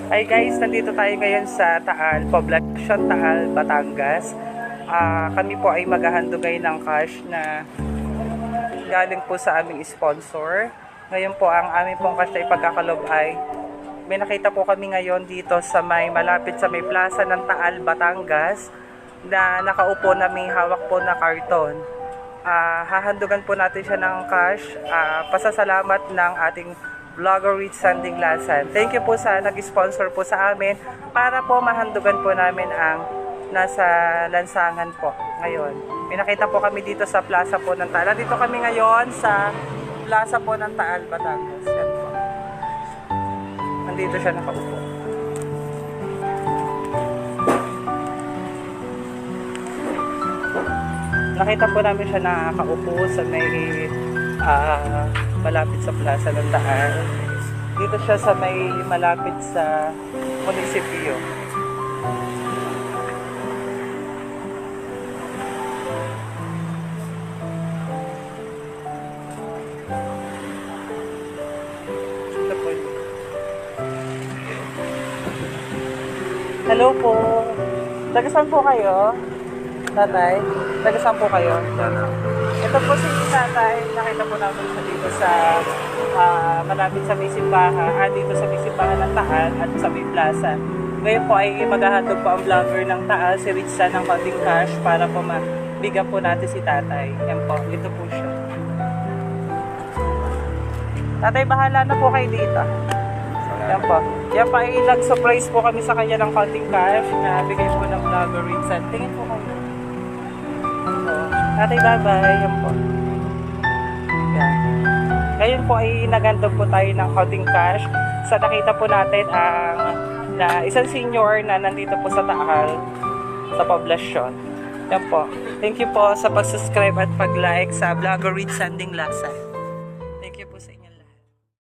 Hi guys, nandito tayo ngayon sa Taal, Poblacion Taal, Batangas. Kami po ay maghahandugay ng cash na galing po sa aming sponsor. Ngayon po ang aming pong cash na ipagkakalob ay may nakita po kami ngayon dito sa malapit sa may plaza ng Taal, Batangas na nakaupo na may hawak po na karton. Hahandugan po natin siya ng cash. Pasasalamat ng ating vlogger with Sanding Lasan. Thank you po sa nag-sponsor po sa amin para po mahandugan po namin ang nasa lansangan po ngayon. May nakita po kami dito sa plaza po ng Taal. Dito kami ngayon sa plaza po ng Taal, Batangas. Yan po. Nandito siya nakaupo. Nakita po namin siya nakaupo sa may malapit sa plaza ng Taal. Dito siya sa may malapit sa munisipyo. Ito po. Hello po. Taga saan po kayo? Tatay? Taga saan po kayo? Ito po si tatay. Nakita po namin siya dito sa malapit sa may simbahan. Dito sa may simbahan ng Taal at sa may plaza. Ngayon po ay maghahandog po ang vlogger ng Taal, si Ritza ng konting cash para po mabigyan po natin si tatay. Yan po. Ito po siya. Tatay, bahala na po kayo dito. Yan po. Yan pa ay nag-surprise po kami sa kanya ng konting cash na bigay po ng vlogger Ritza. Tingin po kayo. Tatay, bye-bye. Yan po. Yan. Ngayon po ay nagandog po tayo ng konting cash sa nakita po natin ang isang senior na nandito po sa Taal, sa Poblacion. Yan po. Thank you po sa pag-subscribe at pag-like sa vlogger with Sanding Lasan. Thank you po sa inyo.